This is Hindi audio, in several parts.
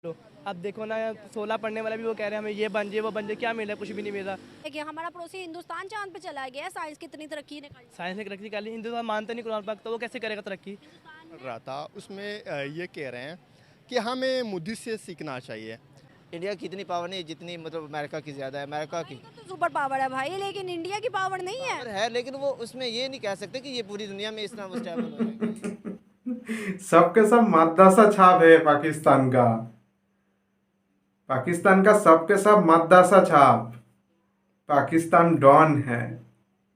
लो, अब देखो ना 16 पढ़ने वाला भी वो कह रहे हैं हमें ये बन जाए वो बन जाए, क्या मिला? कुछ भी नहीं मिला। देखिए हमारा पड़ोसी हिंदुस्तान चांद पे चला गया है, साइंस कितनी तरक्की ने कर ली। साइंस ने तरक्की कर ली, हिंदुस्तान मानता नहीं कुरान पाक, तो वो कैसे करेगा तरक्की? हिंदुस्तान कर में रहा था उसमें ये कह रहे हैं कि हमें मोदी से सीखना चाहिए। इंडिया की इतनी पावर नहीं जितनी मतलब अमेरिका की ज़्यादा है। अमेरिका की अमेरिका तो सुपर पावर है भाई, लेकिन इंडिया की पावर नहीं है। पावर है, लेकिन वो उसमें ये नहीं कह सकते कि ये पूरी दुनिया में इस तरह वो स्टेबल हो जाएंगे। सबके सब मद्रासा छाप है पाकिस्तान का। पाकिस्तान का सबके सब मद्रासा छाप। पाकिस्तान डॉन है।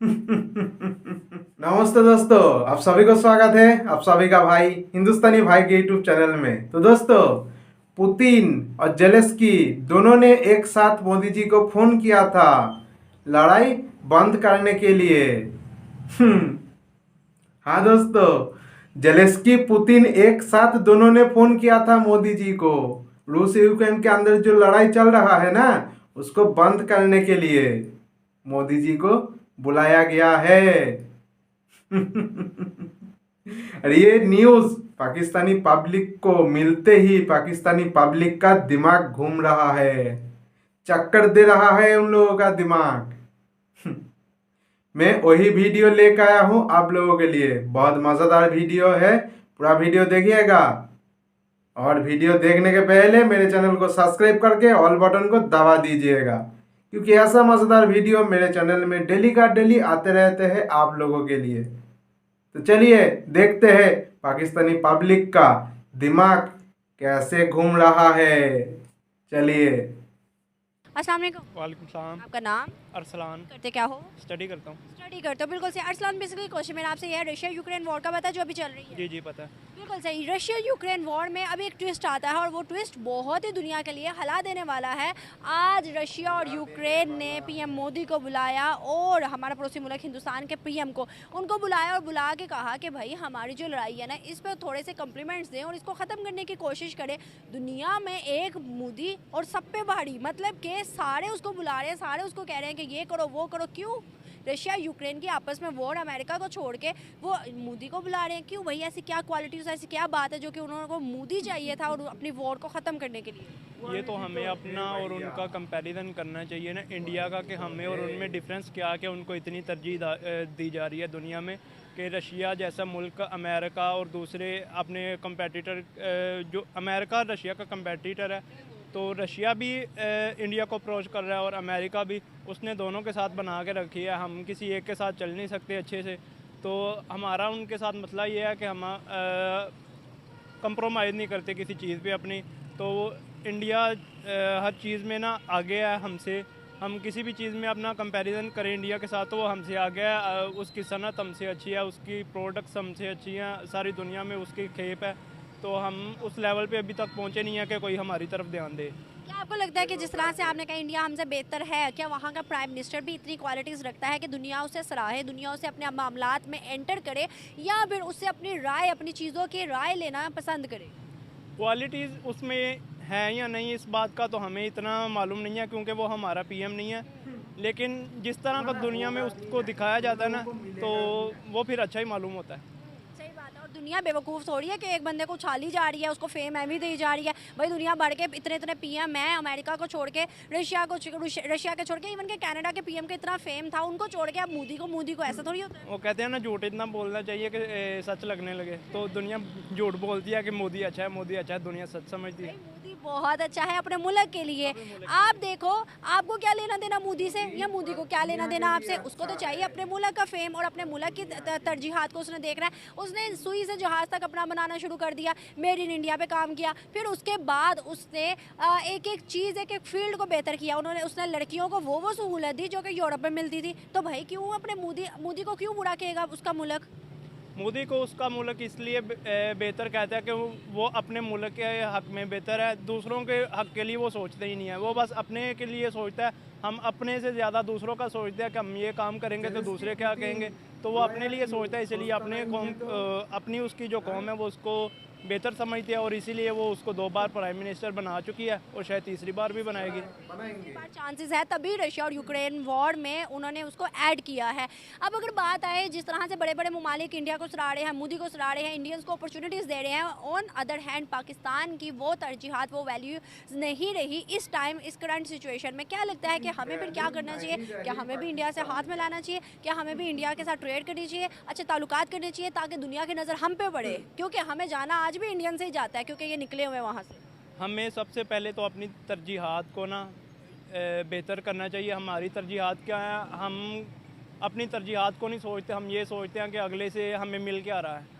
नमस्ते दोस्तों, आप सभी को स्वागत है आप सभी का भाई हिंदुस्तानी भाई के यूट्यूब चैनल में। तो दोस्तों, पुतिन और जेलेंस्की दोनों ने एक साथ मोदी जी को फोन किया था लड़ाई बंद करने के लिए। हाँ दोस्तों, जेलेंस्की पुतिन एक साथ दोनों ने फोन किया था मोदी जी को। रूस यूक्रेन के अंदर जो लड़ाई चल रहा है ना, उसको बंद करने के लिए मोदी जी को बुलाया गया है। और ये न्यूज़ पाकिस्तानी पब्लिक को मिलते ही पाकिस्तानी पब्लिक का दिमाग घूम रहा है, चक्कर दे रहा है उन लोगों का दिमाग। मैं वही वीडियो लेकर आया हूँ आप लोगों के लिए। बहुत मज़ेदार वीडियो है, पूरा वीडियो देखिएगा। और वीडियो देखने के पहले मेरे चैनल को सब्सक्राइब करके ऑल बटन को दबा दीजिएगा, क्योंकि ऐसा मज़ेदार वीडियो मेरे चैनल में डेली का डेली आते रहते हैं आप लोगों के लिए। तो चलिए देखते हैं पाकिस्तानी पब्लिक का दिमाग कैसे घूम रहा है। चलिए। अस्सलाम वालेकुम। वालेकुम सलाम। आपका नाम, अरसलान। करते क्या हो? स्टडी करता हूँ। स्टडी करते हो, बिल्कुल सही। अरसलान, बेसिकली क्वेश्चन मेरा आपसे ये है, रशिया यूक्रेन वॉर का पता है जो अभी चल रही है? जी जी पता है। बिल्कुल सही। रशिया यूक्रेन वॉर में अभी एक ट्विस्ट आता है और वो ट्विस्ट बहुत ही दुनिया के लिए हिला देने वाला है। आज रशिया और यूक्रेन ने पीएम मोदी को बुलाया और हमारा पड़ोसी मुल्क हिंदुस्तान के पीएम को उनको बुलाया और बुला के कहा कि भाई हमारी जो लड़ाई है ना, इस पर थोड़े से कम्प्लीमेंट्स दें और इसको ख़त्म करने की कोशिश करें। दुनिया में एक मोदी और सब पे भारी, मतलब कि सारे उसको बुला रहे हैं, सारे उसको कह रहे हैं कि ये करो वो करो। क्यों? रशिया यूक्रेन की आपस में वॉर, अमेरिका को छोड़ के वो मोदी को बुला रहे हैं। क्यों भाई? ऐसी क्या क्वालिटीज़, ऐसी क्या बात है जो कि उन्होंने को मोदी चाहिए था और अपनी वॉर को ख़त्म करने के लिए? ये तो हमें अपना और उनका कंपैरिजन करना चाहिए ना, इंडिया का, कि हमें और उनमें डिफरेंस क्या कि उनको इतनी तरजीह दी जा रही है दुनिया में कि रशिया जैसा मुल्क अमेरिका और दूसरे अपने कंपेटिटर, जो अमेरिका रशिया का कंपेटिटर है, तो रशिया भी इंडिया को अप्रोच कर रहा है और अमेरिका भी। उसने दोनों के साथ बना के रखी है, हम किसी एक के साथ चल नहीं सकते अच्छे से। तो हमारा उनके साथ मसला ये है कि हम कंप्रोमाइज़ नहीं करते किसी चीज़ पे अपनी। तो इंडिया हर चीज़ में ना आगे है हमसे। हम किसी भी चीज़ में अपना कंपैरिजन करें इंडिया के साथ तो वो हमसे आगे है। उसकी सनत हमसे अच्छी है, उसकी प्रोडक्ट्स हमसे अच्छी हैं, सारी दुनिया में उसकी खेप है। तो हम उस लेवल पे अभी तक पहुंचे नहीं है कि कोई हमारी तरफ ध्यान दे। क्या आपको लगता है कि जिस तरह से आपने कहा इंडिया हमसे बेहतर है, क्या वहाँ का प्राइम मिनिस्टर भी इतनी क्वालिटीज़ रखता है कि दुनिया उसे सराहे, दुनिया उसे अपने मामलात में एंटर करे, या फिर उससे अपनी राय, अपनी चीज़ों की राय लेना पसंद करे? क्वालिटीज़ उसमें हैं या नहीं, इस बात का तो हमें इतना मालूम नहीं है क्योंकि वो हमारा पीएम नहीं है। लेकिन जिस तरह का दुनिया में उसको दिखाया जाता है ना, तो वो फिर अच्छा ही मालूम होता है। सही बात है। और दुनिया बेवकूफ़ थोड़ी है कि एक बंदे को उछाली जा रही है, उसको फेम एमी दी जा रही है। भाई दुनिया बढ़ के इतने इतने पीएम है, अमेरिका को छोड़ के, रशिया के छोड़ के, इवन के कनाडा के पीएम का इतना फेम था, उनको छोड़ के अब मोदी को ऐसा थोड़ी होता है। वो कहते हैं ना, झूठ इतना बोलना चाहिए कि सच लगने लगे। तो दुनिया झूठ बोलती है कि मोदी अच्छा है, मोदी अच्छा है, दुनिया सच समझती है। मोदी बहुत अच्छा है अपने मुल्क के लिए। आप देखो, आपको क्या लेना देना मोदी से, या मोदी को क्या लेना देना आपसे? उसको तो चाहिए अपने मुल्क का फेम और अपने मुल्क की तरजीहात को उसने देखना है। उसने सुई से जहाज़ तक अपना बनाना शुरू कर दिया, मेड इन इंडिया पे काम किया। फिर उसके बाद उसने एक एक चीज़, एक एक फील्ड को बेहतर किया। उसने लड़कियों को वो सहूलत दी जो कि यूरोप में मिलती थी। तो भाई क्यों अपने मोदी को क्यों बुरा कहेगा उसका मुल्क? मोदी को उसका मुल्क इसलिए बेहतर कहता है कि वो अपने मुल्क के हक़ में बेहतर है, दूसरों के हक़ के लिए वो सोचते ही नहीं है। वो बस अपने के लिए सोचता है। हम अपने से ज़्यादा दूसरों का सोचते हैं कि हम ये काम करेंगे तो दूसरे क्या कहेंगे। तो वो अपने लिए सोचता है, इसलिए अपने कौम, अपनी उसकी जो कौम है वो उसको बेहतर समझते हैं और इसीलिए वो उसको 2 बार प्राइम मिनिस्टर बना चुकी है और शायद तीसरी बार भी बनाएगी। चांसेस है, तभी रशिया और यूक्रेन वॉर में उन्होंने उसको ऐड किया है। अब अगर बात आए जिस तरह से बड़े बड़े ममालिक इंडिया को सराह रहे हैं, मोदी को सराह रहे हैं, इंडियंस को अपॉर्चुनिटीज़ दे रहे हैं, ऑन अदर हैंड पाकिस्तान की वो तरजीहात, वो वैल्यूज नहीं रही इस टाइम, इस करंट सिचुएशन में। क्या लगता है कि हमें फिर क्या करना चाहिए? क्या हमें भी इंडिया से हाथ मिलाना चाहिए? क्या हमें भी इंडिया के साथ ट्रेड करनी चाहिए, अच्छे ताल्लुकात करने चाहिए, ताकि दुनिया की नज़र हम पे बढ़े? क्योंकि हमें जाना आज भी इंडियन से ही जाता है, क्योंकि ये निकले हुए वहाँ से। हमें सबसे पहले तो अपनी तरजीहात को ना बेहतर करना चाहिए। हमारी तरजीहात क्या है? हम अपनी तरजीहात को नहीं सोचते, हम ये सोचते हैं कि अगले से हमें मिल क्या रहा है।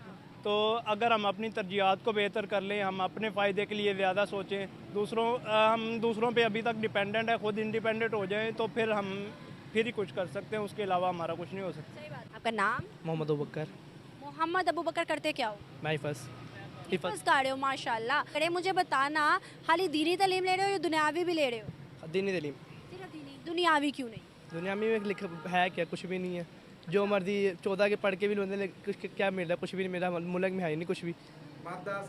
तो अगर हम अपनी तरजीहात को बेहतर कर लें, हम अपने फ़ायदे के लिए ज़्यादा सोचें, हम दूसरों पे अभी तक डिपेंडेंट है, ख़ुद इंडिपेंडेंट हो जाएं तो फिर हम फिर ही कुछ कर सकते हैं, उसके अलावा हमारा कुछ नहीं हो सकता। सही बात। आपका नाम? मोहम्मद अबूबकर। मोहम्मद अबूबकर। करते क्या हो? मैं फर्स्ट बस कर रहे हो, माशाल्लाह। अरे मुझे बताना, खाली दीनी तालीम ले रहे हो या दुनियावी भी ले रहे हो? दीनी तालीम। सिर्फ दीनी, दुनियावी क्यों नहीं? दुनिया में लिखा है क्या? कुछ भी नहीं है। जो मर्जी 14 के पढ़ के भी लोग क्या मिल रहा है? कुछ भी नहीं मिल रहा। मुल्क में है ही नहीं कुछ भी।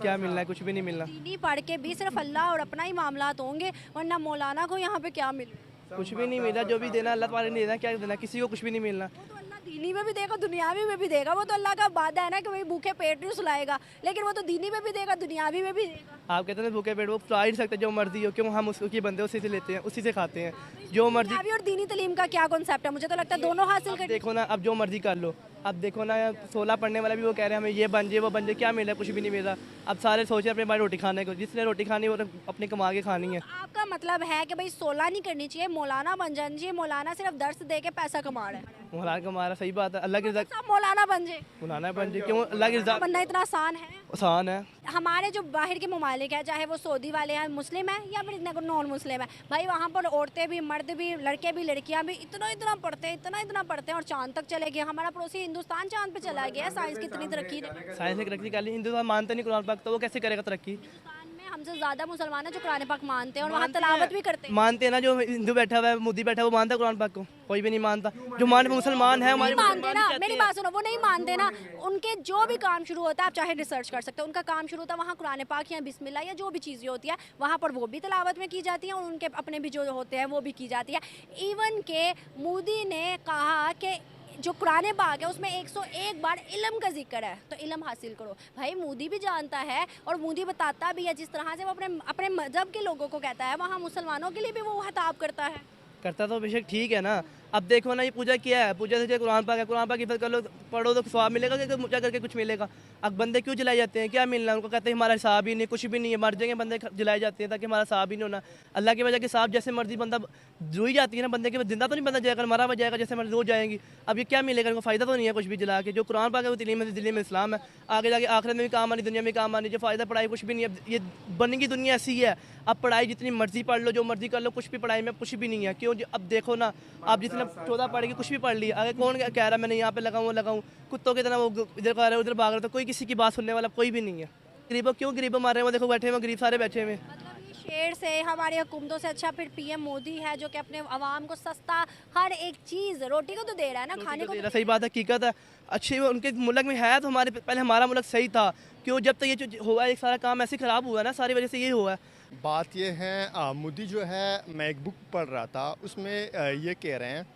क्या मिलना है? कुछ भी नहीं मिलना। दीनी पढ़ के भी सिर्फ अल्लाह और अपना ही मामलात होंगे, वरना मौलाना को यहाँ पे क्या मिले? कुछ भी नहीं मिला। जो भी देना अल्लाह ताला ने देना, क्या देना? किसी को कुछ भी नहीं मिलना। वो तो अल्लाह दीनी में भी देगा, दुनियावी में भी देगा। वो तो अल्लाह का वादा है ना कि भाई भूखे पेट नहीं सुलाएगा, लेकिन वो तो दीनी में भी देगा, दुनियावी में भी देगा। आप कहते हैं भूखे पेट, वो खिला ही नहीं सकते। जो मर्जी हो, क्यों? हम उसकी बंदे उसी से लेते हैं, उसी से खाते हैं। जो मर्जी। दुनियावी और दीनी तालीम का क्या कॉन्सेप्ट है? मुझे तो लगता है दोनों हासिल कर। देखो ना, अब जो मर्जी कर लो। अब देखो ना, 16 पढ़ने वाला भी वो कह रहे हैं हमें ये बन जाए, वो बन जाए। क्या मिला? कुछ भी नहीं मिला। अब सारे सोचे अपने भाई रोटी खाने को। जिसने रोटी खानी वो अपने कमा के खानी है। आपका मतलब है कि भाई 16 नहीं करनी चाहिए, मौलाना बन जाना चाहिए। मौलाना सिर्फ दर्स दे के पैसा कमा रहा है। मौलाना का हमारा सही बात है। अल्लाह की रज़ा सब मौलाना बन जाए, मौलाना बन जाए। क्यों? अल्लाह की रज़ा बनना इतना आसान है? आसान है। हमारे जो बाहर के ममालिक है, चाहे वो सऊदी वाले हैं, मुस्लिम है या फिर नॉन मुस्लिम है, भाई वहाँ पर औरतें भी, मर्द भी, लड़के भी, लड़कियाँ भी इतना पढ़ते हैं, इतना पढ़ते हैं और चांद तक चले गए। हमारा पड़ोसी हिंदुस्तान चांद पे चला गया है, साइंस की इतनी तरक्की ने। साइंस ने तरक्की कर ली। हिंदुस्तान मानते नहीं कुरान पाक, तो वो कैसे करेगा तरक्की? हिंदुस्तान में हमसे ज़्यादा मुसलमान है जो कुरान पाक मानते हैं और वहाँ तलावत भी करते हैं। मानते हैं ना, जो हिंदू बैठा हुआ है, मोदी बैठा है, वो मानता है कुरान पाक को? कोई भी नहीं मानता। जो मुसलमान है हमारे, मानते ना, मेरी बात सुनो, वो नहीं मानते ना। उनके जो भी काम शुरू होता है, आप चाहे रिसर्च कर सकते हो, उनका काम शुरू होता है वहाँ कुरान पाक या बिस्मिल्लाह या जो भी चीज़ें होती है वहाँ पर वो भी तलावत में की जाती है और उनके अपने भी जो होते हैं वो भी की जाती है। इवन के मोदी ने कहा कि जो कुरान पाक है उसमें 101 बार इल्म का जिक्र है, तो इल्म हासिल करो। भाई मोदी भी जानता है और मोदी बताता भी है, जिस तरह से वो अपने मजहब के लोगों को कहता है, वहाँ मुसलमानों के लिए भी वो खिताब करता है। करता तो बेशक ठीक है ना। अब देखो ना, ये पूजा किया है, पूजा से कुरान पाक है, कुरान पाक की हिफाजत कर लो, पढ़ो तो स्वाब मिलेगा कि पूजा करके कुछ मिलेगा? अब बंदे क्यों जलाए जाते हैं? क्या मिलना उनको? कहते हैं हमारा हिसाब ही नहीं, कुछ भी नहीं है, मर जाएंगे बंदे, जलाए जाते हैं ताकि हमारा हिसाब ही नहीं होना। अल्लाह की वजह के साहब जैसे मर्जी बंदा जो ही जाती है ना, बंदे के जिंदा तो नहीं बंदा जाएगा, मरा हुआ जाएगा, जैसे मर्जी रोज जाएंगी। अब ये क्या मिलेगा इनको? फ़ायदा तो नहीं है कुछ भी जला के। जो कुरान पाक है वो दिल्ली में इस्लाम है, आगे जाके आखिरत में भी काम आनी, दुनिया में काम आनी। जो फ़ायदा पढ़ाई कुछ भी नहीं है। अब ये बनेगी दुनिया ऐसी है, अब पढ़ाई जितनी मर्जी पढ़ लो, जो मर्जी कर लो, कुछ भी पढ़ाई में कुछ भी नहीं है। क्यों? अब देखो ना, आप जितने 14 पढ़ के कुछ भी पढ़ लिया, आगे कौन कह रहा है मैंने यहाँ पे लगाऊँ वो लगाऊँ? कुत्तों की तरह वो इधर खा रहे हैं उधर भाग रहे, तो कोई किसी की बात सुनने वाला कोई भी नहीं है। गरीबों क्यों गरीबों मार रहे हैं? वो देखो बैठे हुए गरीब सारे बैठे हुए। मतलब ये शेर से, हमारी हुकूमतों से अच्छा फिर पीएम मोदी है जो कि अपने अवाम को सस्ता हर एक चीज़, रोटी को तो दे रहा है ना, खाने को तो सही बात है, हकीकत है। अच्छी उनके मुल्क में है तो हमारे पहले हमारा मुल्क सही था। क्यों? जब तक ये जो हुआ है, एक सारा काम ऐसे ख़राब हुआ है ना, सारी वजह से ये हुआ है। बात ये है, मोदी जो है, मैं एक बुक पढ़ रहा था, उसमें ये कह रहे हैं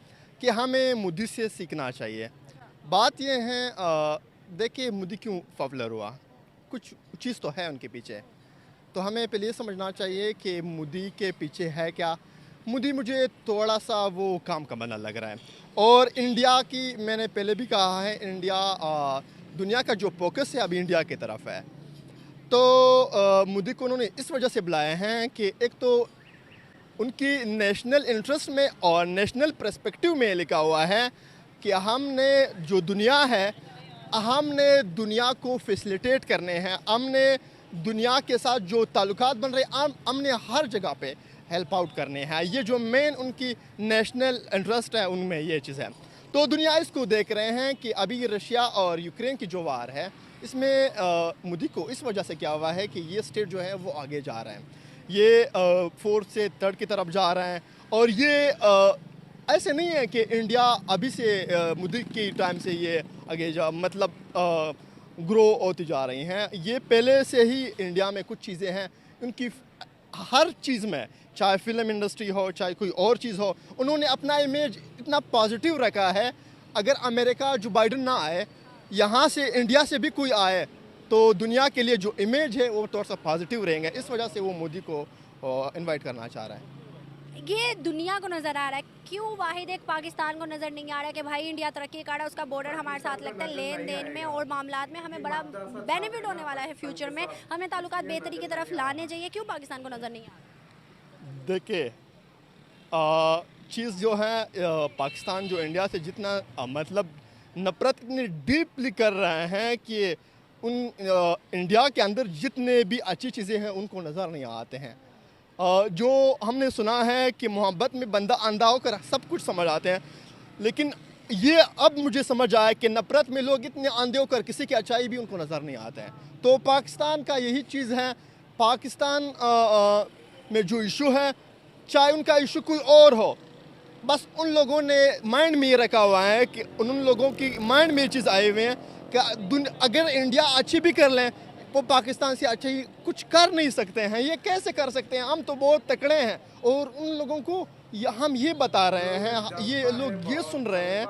कि हमें मोदी से सीखना चाहिए। बात ये है, देखिए मोदी क्यों पॉपुलर हुआ, कुछ चीज़ तो है उनके पीछे। तो हमें पहले ये समझना चाहिए कि मोदी के पीछे है क्या। मोदी मुझे थोड़ा सा वो काम का बना लग रहा है। और इंडिया की, मैंने पहले भी कहा है, इंडिया दुनिया का जो फोकस है अभी इंडिया की तरफ है। तो मोदी को उन्होंने इस वजह से बुलाए हैं कि एक तो उनकी नेशनल इंटरेस्ट में और नेशनल पर्सपेक्टिव में लिखा हुआ है कि हमने जो दुनिया है, हमने दुनिया को फैसिलिटेट करने हैं, हमने दुनिया के साथ जो ताल्लुकात बन रहे हैं, हमने हर जगह पे हेल्प आउट करने हैं। ये जो मेन उनकी नेशनल इंटरेस्ट है, उनमें ये चीज़ है। तो दुनिया इसको देख रहे हैं कि अभी रशिया और यूक्रेन की जो वार है, इसमें मोदी को इस वजह से क्या हुआ है कि ये स्टेट जो है वो आगे जा रहे हैं, ये फोर्थ से थर्ड की तरफ जा रहे हैं। और ये ऐसे नहीं है कि इंडिया अभी से मोदी के टाइम से ये आगे जा, मतलब ग्रो होती जा रही हैं। ये पहले से ही इंडिया में कुछ चीज़ें हैं, उनकी हर चीज़ में, चाहे फिल्म इंडस्ट्री हो, चाहे कोई और चीज़ हो, उन्होंने अपना इमेज इतना पॉजिटिव रखा है। अगर अमेरिका जो बाइडन ना आए, यहाँ से इंडिया से भी कोई आए, तो दुनिया के लिए जो इमेज है वो थोड़ा सा पॉजिटिव रहेंगे। इस वजह से वो मोदी को इनवाइट करना चाह रहा है। ये दुनिया को नज़र आ रहा है, क्यों वाहिद एक पाकिस्तान को नज़र नहीं आ रहा है कि भाई इंडिया तरक्की कर रहा है, उसका बॉर्डर हमारे साथ लगता है, लेन देन में और मामलात में हमें बड़ा बेनिफिट होने वाला है फ्यूचर में, हमें ताल्लुकात बेहतरी की तरफ लाने चाहिए, क्यों पाकिस्तान को नज़र नहीं आ रहा? देखिए, चीज़ जो है, पाकिस्तान जो इंडिया से जितना मतलब नफरत इतनी डीपली कर रहे हैं कि उन इंडिया के अंदर जितने भी अच्छी चीज़ें हैं उनको नज़र नहीं आते हैं। जो हमने सुना है कि मोहब्बत में बंदा अंधा होकर सब कुछ समझ आते हैं, लेकिन ये अब मुझे समझ आया कि नफरत में लोग इतने अंधे होकर किसी की अच्छाई भी उनको नज़र नहीं आते हैं। तो पाकिस्तान का यही चीज़ है, पाकिस्तान में जो इशू है, चाहे उनका इशू कोई और हो, बस उन लोगों ने माइंड में ये रखा हुआ है कि उन लोगों की माइंड में ये चीज़ आई हुई है कि अगर इंडिया अच्छी भी कर लें, वो पाकिस्तान से अच्छा ही कुछ कर नहीं सकते हैं। ये कैसे कर सकते हैं? हम तो बहुत तकड़े हैं। और उन लोगों को हम ये बता रहे हैं, ये लोग ये सुन रहे हैं,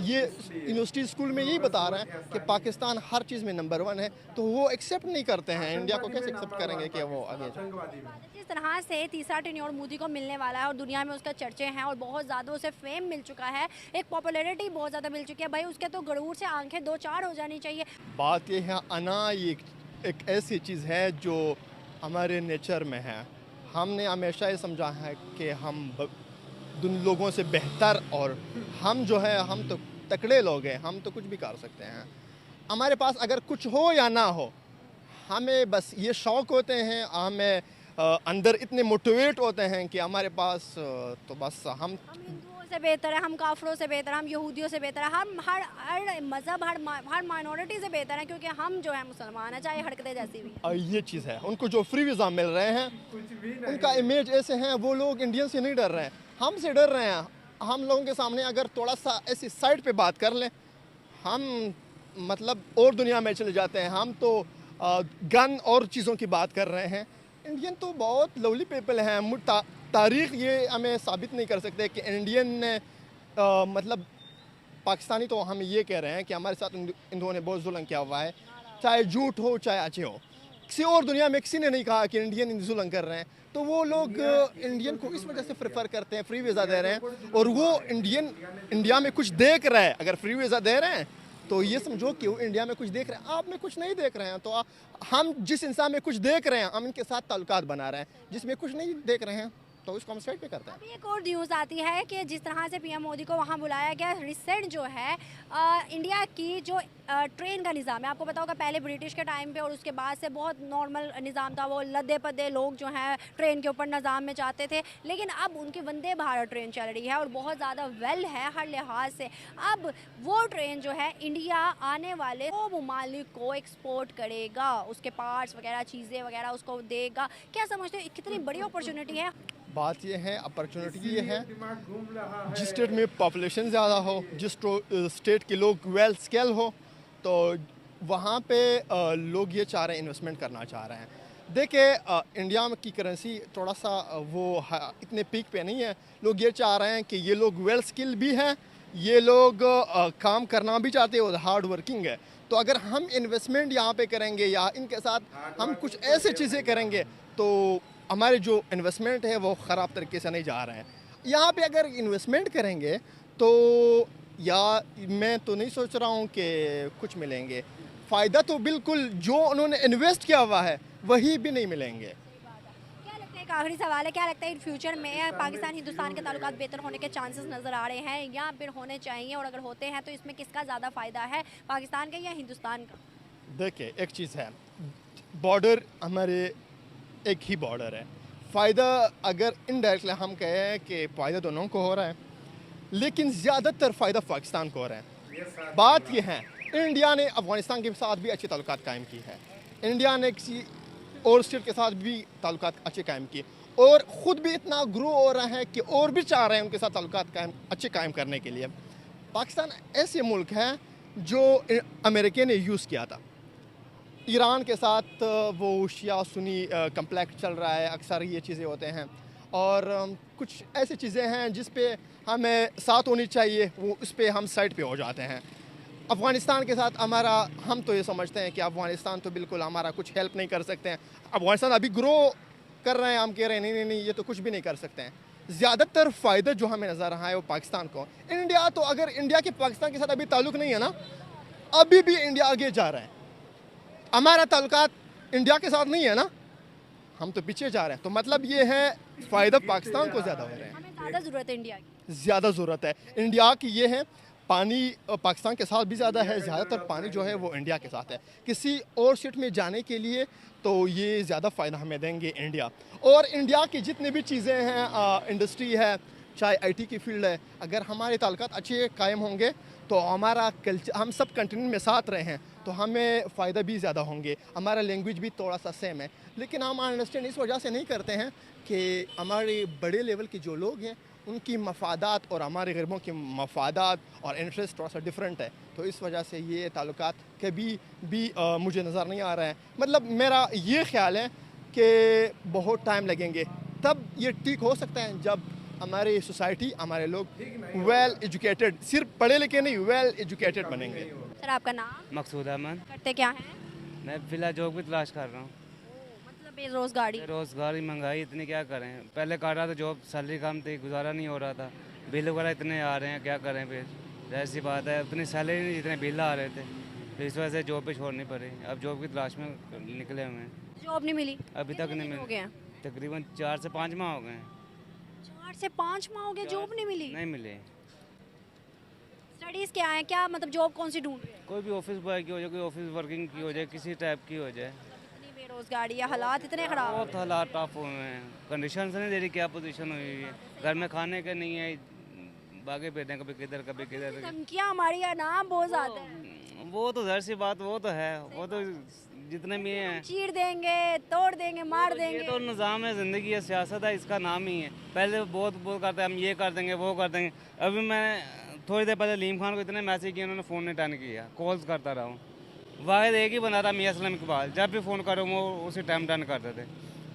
ये यूनिवर्सिटी स्कूल में यही बता रहे हैं कि पाकिस्तान हर चीज़ में नंबर 1 है, तो वो एक्सेप्ट नहीं करते हैं। इंडिया को कैसे एक्सेप्ट करेंगे कि वो आगे जाए? जिस तरह से तीसरा टेन्योर मोदी को मिलने वाला है और दुनिया में उसका चर्चे हैं और बहुत ज़्यादा उसे फेम मिल चुका है, एक पॉपुलैरिटी बहुत ज़्यादा मिल चुकी है, भाई उसके तो गरूर से आंखें दो चार हो जानी चाहिए। बात ये है, अना ये एक ऐसी चीज़ है जो हमारे नेचर में है। हमने हमेशा ये समझा है कि हम दुन लोगों से बेहतर, और हम जो है, हम तो तकड़े लोग हैं, हम तो कुछ भी कर सकते हैं। हमारे पास अगर कुछ हो या ना हो, हमें बस ये शौक़ होते हैं, हमें अंदर इतने मोटिवेट होते हैं कि हमारे पास तो बस हम हिंदुओं से बेहतर है, हम काफरों से बेहतर है, हम यहूदियों से बेहतर है, हम हर मज़हब, हर माइनॉरिटी से बेहतर है, क्योंकि हम जो है मुसलमान हैं, चाहे हरकतें जैसी भी। ये चीज़ है, उनको जो फ्री वीज़ा मिल रहे हैं, उनका इमेज ऐसे हैं, वो लोग इंडियन से नहीं डर रहे हैं, हमसे डर रहे हैं। हम लोगों के सामने अगर थोड़ा सा ऐसी साइड पे बात कर लें, हम मतलब और दुनिया में चले जाते हैं। हम तो गन और चीज़ों की बात कर रहे हैं। इंडियन तो बहुत लवली पीपल हैं। तारीख़ ये हमें साबित नहीं कर सकते कि इंडियन ने मतलब पाकिस्तानी, तो हम ये कह रहे हैं कि हमारे साथ इंडियों ने बहुत जुल्म किया हुआ है, चाहे झूठ हो चाहे अच्छे हो। किसी और दुनिया में किसी ने नहीं कहा कि इंडियन जुल्म कर रहे हैं। तो वो लोग इंडियन को इस वजह से प्रेफर करते हैं, फ्री वीज़ा दे रहे हैं, और वो इंडिया में कुछ देख रहा है। अगर फ्री वीज़ा दे रहे हैं तो ये समझो कि वो इंडिया में कुछ देख रहे हैं, आप में कुछ नहीं देख रहे हैं। तो हम जिस इंसान में कुछ देख रहे हैं, हम इनके साथ ताल्लुकात बना रहे हैं। जिसमें कुछ नहीं देख रहे हैं तो उसको हम साइड पे करते हैं। अभी एक और न्यूज़ आती है कि जिस तरह से पीएम मोदी को वहाँ बुलाया गया, रिसेंट जो है इंडिया की जो ट्रेन का निज़ाम है, आपको पता होगा पहले ब्रिटिश के टाइम पे और उसके बाद से बहुत नॉर्मल निज़ाम था, वो लद्दे पद्दे लोग जो हैं ट्रेन के ऊपर निज़ाम में जाते थे, लेकिन अब उनकी वंदे भारत ट्रेन चल रही है और बहुत ज़्यादा वेल है हर लिहाज से। अब वो ट्रेन जो है इंडिया आने वाले 2 ममालिक को एक्सपोर्ट करेगा, उसके पार्ट्स वगैरह, चीज़ें वगैरह उसको देगा। क्या समझते हो, कितनी बड़ी अपॉर्चुनिटी है? बात ये है, अपॉर्चुनिटी ये है, जिस स्टेट में पॉपुलेशन ज़्यादा हो, जिस स्टेट के लोग वेल स्किल हो, तो वहाँ पे लोग ये चाह रहे हैं, इन्वेस्टमेंट करना चाह रहे हैं। देखिए, इंडिया की करेंसी थोड़ा सा वो इतने पीक पे नहीं है। लोग ये चाह रहे हैं कि ये लोग वेल स्किल भी हैं, ये लोग काम करना भी चाहते हैं और हार्ड वर्किंग है। तो अगर हम इन्वेस्टमेंट यहाँ पे करेंगे या इनके साथ हम कुछ ऐसे चीज़ें करेंगे, तो हमारे जो इन्वेस्टमेंट है वो ख़राब तरीके से नहीं जा रहे हैं। यहाँ पे अगर इन्वेस्टमेंट करेंगे तो या मैं तो नहीं सोच रहा हूँ कि कुछ मिलेंगे। फ़ायदा तो बिल्कुल जो उन्होंने इन्वेस्ट किया हुआ है वही भी नहीं मिलेंगे। क्या लगता है, एक आखिरी सवाल है, क्या लगता है इन फ्यूचर में पाकिस्तान हिंदुस्तान के ताल्लुकात बेहतर होने के चांसेस नज़र आ रहे हैं या फिर होने चाहिए, और अगर होते हैं तो इसमें किसका ज़्यादा फ़ायदा है, पाकिस्तान का या हिंदुस्तान का? देखिए, एक चीज़ है, बॉर्डर हमारे एक ही बॉर्डर है। फ़ायदा अगर इनडायरेक्टली हम कहें कि फ़ायदा दोनों को हो रहा है, लेकिन ज़्यादातर फ़ायदा पाकिस्तान को हो रहा है। बात यह है, इंडिया ने अफ़गानिस्तान के साथ भी अच्छे ताल्लुकात कायम की है, इंडिया ने किसी और स्टेट के साथ भी ताल्लुकात अच्छे कायम किए, और ख़ुद भी इतना ग्रो हो रहा है कि और भी चाह रहे हैं उनके साथ ताल्लुकात अच्छे कायम करने के लिए। पाकिस्तान ऐसे मुल्क है जो अमेरिका ने यूज़ किया था। ईरान के साथ वो शिया सुन्नी कम्प्लेक्स चल रहा है, अक्सर ये चीज़ें होते हैं। और कुछ ऐसी चीज़ें हैं जिस पे हमें साथ होनी चाहिए, वो उस पे हम साइड पे हो जाते हैं। अफ़गानिस्तान के साथ हमारा, हम तो ये समझते हैं कि अफ़गानिस्तान तो बिल्कुल हमारा कुछ हेल्प नहीं कर सकते हैं। अफ़गानिस्तान अभी ग्रो कर रहे हैं, हम कह रहे हैं नहीं नहीं नहीं, ये तो कुछ भी नहीं कर सकते हैं। ज़्यादातर फ़ायदा जो हमें नज़र रहा है वो पाकिस्तान को। इंडिया तो, अगर इंडिया के पाकिस्तान के साथ अभी ताल्लुक़ नहीं है ना, अभी भी इंडिया आगे जा रहा है। हमारा ताल्लुकात इंडिया के साथ नहीं है ना, हम तो पीछे जा रहे हैं। तो मतलब ये है फ़ायदा पाकिस्तान को ज़्यादा हो रहे हैं, हमें ज़्यादा ज़रूरत है इंडिया की। ज़्यादा ज़रूरत है इंडिया की। ये है पानी पाकिस्तान के साथ भी ज़्यादा है, ज़्यादातर पानी जो है वो इंडिया के साथ है। किसी और स्टेट में जाने के लिए तो ये ज़्यादा फ़ायदा हमें देंगे इंडिया। और इंडिया की जितनी भी चीज़ें हैं, इंडस्ट्री है, चाहे आईटी की फील्ड है, अगर हमारे ताल्लुकात अच्छे कायम होंगे तो हमारा कल्चर, हम सब कंटिन्यू में साथ रहे हैं तो हमें फ़ायदा भी ज़्यादा होंगे। हमारा लैंग्वेज भी थोड़ा सा सेम है, लेकिन हम अंडरस्टैंड इस वजह से नहीं करते हैं कि हमारे बड़े लेवल के जो लोग हैं उनकी मफादात और हमारे गरीबों की मफादात और इंटरेस्ट थोड़ा सा डिफरेंट है। तो इस वजह से ये ताल्लुकात कभी भी मुझे नज़र नहीं आ रहा है। मतलब मेरा ये ख्याल है कि बहुत टाइम लगेंगे, तब ये ठीक हो सकता है जब हमारी सोसाइटी, हमारे लोग वेल एजुकेटेड, सिर्फ पढ़े लिखे नहीं, वेल एजुकेटेड बनेंगे। सर आपका नाम? मकसूद अहमद। करते क्या हैं? मैं फ़िलहाल जॉब की तलाश कर रहा हूँ। मतलब बेरोजगारी। रोज़गार महंगाई इतनी, क्या करें। पहले कर रहा था जॉब, सैलरी कम थी, गुजारा नहीं हो रहा था। बिल वगैरह इतने आ रहे हैं, क्या करें। फिर जाहिर सी बात है, उतनी सैलरी नहीं जितने बिल आ रहे थे, तो इस वजह से जॉब पे छोड़नी पड़ी। अब जॉब की तलाश में निकले हुए हैं। जॉब नहीं मिली? अभी तक नहीं हो मिली। गया? तकरीबन 4 से 5 माह हो गए हैं। 4 से 5 माह हो गए, जॉब नहीं मिली? नहीं मिले। स्टडीज़ क्या है, क्या मतलब जॉब कौन सी ढूंढ रहे हैं? कोई भी ऑफिस बॉय की हो जाए, कोई ऑफिस वर्किंग की हो जाए, किसी टाइप की हो जाए। इतनी बेरोजगारी है, हालात इतने ख़राब हैं। बहुत हालात टफ हुए हैं। कंडीशन से नहीं दे रही, क्या पोजीशन हुई है। घर में खाने के नहीं है, भागे फिरते हैं, कभी किधर कभी किधर। धमकियाँ हमारी नाम बहुत ज़्यादा है। वो तो जाहिर सी बात, वो तो है, वो तो जितने भी हैं। चीर देंगे, तोड़ देंगे, मार ये देंगे। तो निज़ाम है, ज़िंदगी है, सियासत है, इसका नाम ही है। पहले बहुत बहुत करते हैं, हम ये कर देंगे, वो कर देंगे। अभी मैं थोड़ी देर पहले लीम खान को इतने मैसेज किए, उन्होंने फ़ोन नहीं अटेंड किया, कॉल्स करता रहा हूँ। वाहिद एक ही बंदा था, मियां असलम इकबाल, जब भी फ़ोन करो वो उसी टाइम अटेंड करते थे,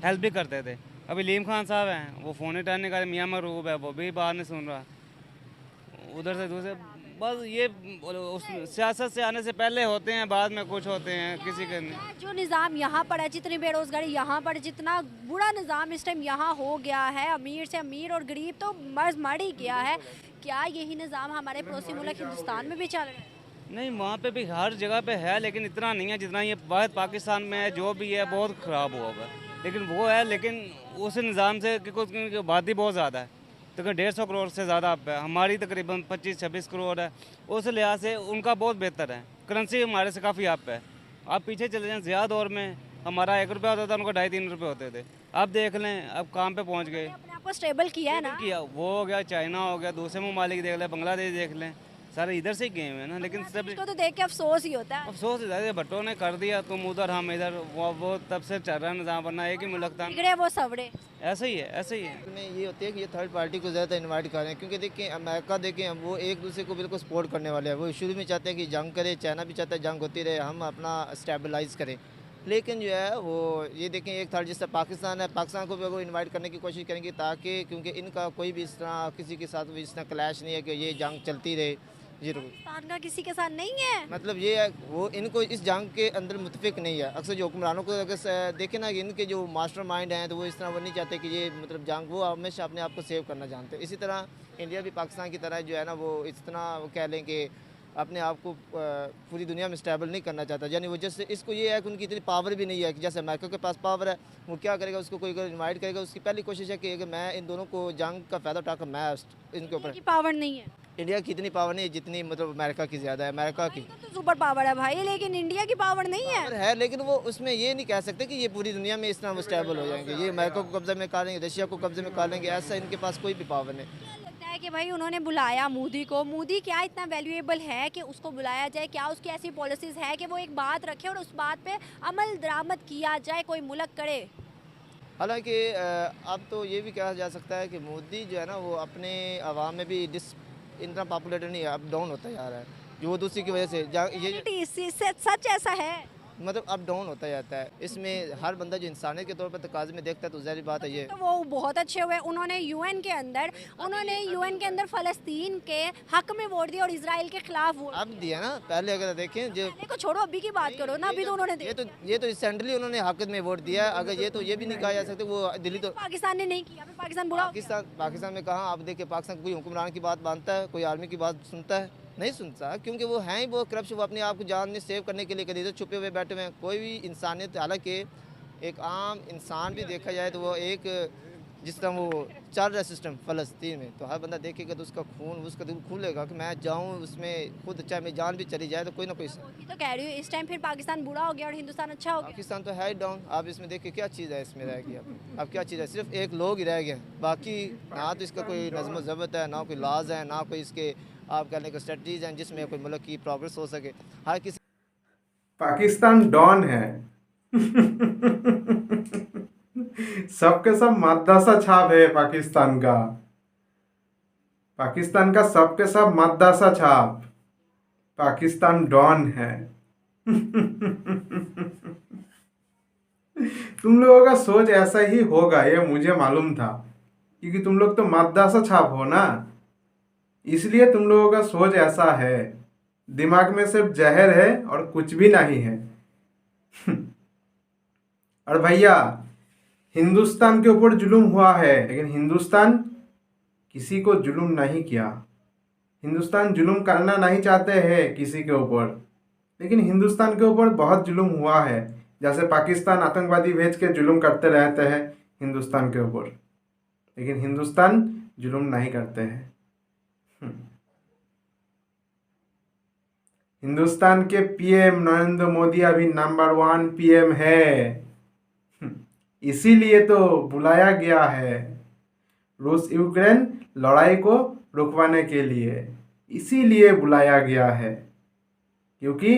हेल्प भी करते थे। अभी लीम खान साहब हैं, वो फ़ोन अटेंड नहीं कर रहे। मियां मरूब है, वो भी बात नहीं सुन रहा। उधर से दूसरे, बस ये उस सियासत से आने से पहले होते हैं, बाद में कुछ होते हैं, किसी के नहीं। जो निज़ाम यहाँ पर है, जितनी बेरोजगारी यहाँ पर, जितना बुरा निज़ाम इस टाइम यहाँ हो गया है, अमीर से अमीर और गरीब तो मर्ज मर ही गया है। क्या यही निज़ाम हमारे पड़ोसी मुल्क हिंदुस्तान में भी चल रहा है? नहीं, वहाँ पे भी हर जगह पे है, लेकिन इतना नहीं है जितना ये वाहिद पाकिस्तान में है। जो भी है बहुत ख़राब हुआ हुआ है, लेकिन वो है। लेकिन उस निज़ाम से क्योंकि आबादी बहुत ज़्यादा है, तकरीबन 150 करोड़ से ज़्यादा अब है। हमारी तकरीबन 25-26 करोड़ है। उस लिहाज से उनका बहुत बेहतर है। करेंसी हमारे से काफ़ी अप है। आप पीछे चले जाएँ, ज़िया दौर में हमारा 1 रुपया होता था, उनका 2.5-3 रुपये होते थे। अब देख लें, अब काम पे पहुँच गए। अपने आप को स्टेबल किया है ना? किया, वो हो गया, चाइना हो गया, दूसरे ममालिक देख लें, बांग्लादेश देख लें, सारे इधर से गेम है ना। लेकिन सब इसको तो देख के अफसोस ही होता है। अफसोस है, भट्टो ने कर दिया, तुम उधर हम इधर, वो तब से चल रहा है निज़ाम, वरना एक ही मुल्क था। बिगड़े वो सवड़े। ऐसे ही है, ऐसे ही है। में ये होती है कि ये थर्ड पार्टी को ज़्यादा इनवाइट कर रहे हैं, क्योंकि देखिए अमेरिका देखें, वो एक दूसरे को बिल्कुल सपोर्ट करने वाले हैं। वो शुरू में चाहते हैं कि जंग करे, चाइना भी चाहता है जंग होती रहे, हम अपना स्टेबलाइज करें। लेकिन जो है वो ये देखें, एक थर्ड जिस तरह पाकिस्तान है, पाकिस्तान को भी वो इनवाइट करने की कोशिश करेंगे, ताकि क्योंकि इनका कोई भी इस तरह किसी के साथ भी इस तरह क्लैश नहीं है कि ये जंग चलती रहे। जी पाकिस्तान का किसी के साथ नहीं है। मतलब ये है, वो इनको इस जंग के अंदर मुतफिक नहीं है। अक्सर जो हुक्मरानों को अगर देखें ना, इनके जो मास्टर माइंड हैं, तो वो इस तरह वो नहीं चाहते कि ये मतलब जंग, वो हमेशा अपने आप को सेव करना जानते हैं। इसी तरह इंडिया भी पाकिस्तान की तरह जो है ना, वो इस तरह कह लें कि अपने आप को पूरी दुनिया में स्टेबल नहीं करना चाहता। यानी वो जैसे इसको ये है कि उनकी इतनी पावर भी नहीं है कि जैसे अमेरिका के पास पावर है, वो क्या करेगा, उसको कोई अगर इन्वाइट करेगा, उसकी पहली कोशिश है कि अगर मैं इन दोनों को जंग का फ़ायदा उठाकर मैं इनके ऊपर। पावर नहीं है इंडिया की इतनी पावर नहीं है जितनी मतलब अमेरिका की ज़्यादा है। अमेरिका की तो सुपर पावर है भाई, लेकिन इंडिया की पावर नहीं है। पावर है, लेकिन वो उसमें ये नहीं कह सकते कि ये पूरी दुनिया में इस तरह वो स्टेबल हो जाएंगे। ये अमेरिका को कब्जे में कर लेंगे, रशिया को कब्जे में कर लेंगे, ऐसा इनके पास कोई भी पावर नहीं। लगता है कि भाई उन्होंने बुलाया मोदी को, मोदी क्या इतना वैल्यूएबल है कि उसको बुलाया जाए? क्या उसकी ऐसी पॉलिसीज़ है कि वो एक बात रखे और उस बात पे अमल दरामद किया जाए, कोई मुल्क करे? हालांकि अब तो ये भी कहा जा सकता है कि मोदी जो है ना, वो अपने आवाम में भी इतना पॉपुलर नहीं है, अब डाउन होता जा रहा है, जो वो दूसरी की वजह से ये सच ऐसा है? मतलब अप डाउन होता जाता है। इसमें हर बंदा जो इंसानियत के तौर पर तकाज़े में देखता है तो ज़ाहिर बात है ये तो वो बहुत अच्छे हुए, उन्होंने यूएन के अंदर फ़लस्तीन के हक में वोट दिया और इजराइल के खिलाफ वोट अब दिया ना। पहले अगर देखें जो पहले को छोड़ो, अभी की बात करो ना, अभी तो उन्होंने ये तो रिसेंटली उन्होंने हक में वोट दिया है। अगर ये भी नहीं कहा जा सकता वो दिल्ली तो पाकिस्तान ने नहीं किया, फिर पाकिस्तान बुरा हो गया। पाकिस्तान में कहा। अब देखिए पाकिस्तान कोई हुक्मरान की बात मानता है, कोई आर्मी की बात सुनता है? नहीं सुनता, क्योंकि वो हैं ही वो करप्शन। वो अपने आप को जान में सेव करने के लिए कभी इधर छुपे हुए बैठे हुए हैं। कोई भी इंसानियत, हालांकि एक आम इंसान भी देखा जाए तो वो एक जिस तरह वो चल रहा है सिस्टम फ़लस्तीन में, तो हर बंदा देखेगा तो उसका दिल खुलेगा कि मैं जाऊँ उसमें खुद, चाहे मेरी जान भी चली जाए तो कोई ना कोई। तो कह रही हूँ इस टाइम फिर पाकिस्तान बुरा हो गया और हिंदुस्तान अच्छा हो गया। पाकिस्तान तो है ही डाउन। आप इसमें देखिए क्या चीज़ है इसमें रह गई। अब क्या चीज़ है? सिर्फ एक लोग ही रह गए, बाकी ना तो इसका कोई नज़्म ज़ब्त है, ना कोई लाज है, ना कोई इसके आप कहने का स्ट्रेटजीज हैं जिसमें कोई मुल्क की प्रोग्रेस हो सके। हर किसी पाकिस्तान डॉन है। सबके सब मद्रासा छाप है पाकिस्तान का। पाकिस्तान का सबके सब मद्रासा छाप। पाकिस्तान डॉन है। तुम लोगों का सोच ऐसा ही होगा, ये मुझे मालूम था, क्योंकि तुम लोग तो मद्रासा छाप हो ना, इसलिए तुम लोगों का सोच ऐसा है। दिमाग में सिर्फ जहर है और कुछ भी नहीं है। और भैया, हिंदुस्तान के ऊपर जुल्म हुआ है, लेकिन हिंदुस्तान किसी को जुल्म नहीं किया। हिंदुस्तान जुल्म करना नहीं चाहते हैं किसी के ऊपर, लेकिन हिंदुस्तान के ऊपर बहुत जुल्म हुआ है। जैसे पाकिस्तान आतंकवादी भेज के जुल्म करते रहते हैं हिंदुस्तान के ऊपर, लेकिन हिंदुस्तान जुल्म नहीं करते हैं। हिंदुस्तान के पीएम नरेंद्र मोदी अभी नंबर 1 पीएम है। इसीलिए तो बुलाया गया है रूस यूक्रेन लड़ाई को रुकवाने के लिए। इसीलिए बुलाया गया है, क्योंकि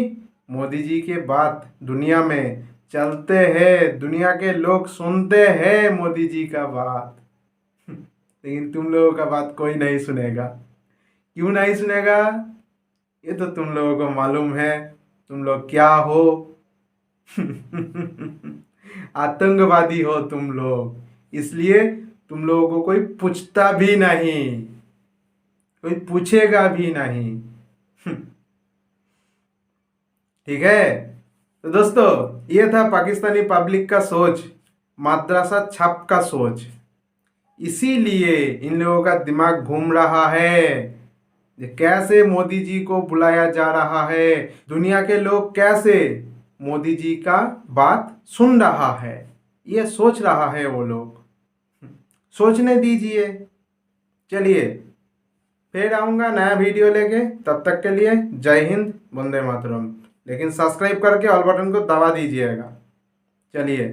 मोदी जी के बात दुनिया में चलते हैं, दुनिया के लोग सुनते हैं मोदी जी का बात। लेकिन तुम लोगों का बात कोई नहीं सुनेगा। क्यों नहीं सुनेगा? ये तो तुम लोगों को मालूम है तुम लोग क्या हो। आतंकवादी हो तुम लोग, इसलिए तुम लोगों को कोई पूछता भी नहीं, कोई पूछेगा भी नहीं। ठीक है, तो दोस्तों ये था पाकिस्तानी पब्लिक का सोच, मद्रासा छाप का सोच। इसीलिए इन लोगों का दिमाग घूम रहा है कैसे मोदी जी को बुलाया जा रहा है, दुनिया के लोग कैसे मोदी जी का बात सुन रहा है, ये सोच रहा है वो लोग। सोचने दीजिए। चलिए फिर आऊँगा नया वीडियो लेके, तब तक के लिए जय हिंद, वंदे मातरम। लेकिन सब्सक्राइब करके ऑल बटन को दबा दीजिएगा। चलिए।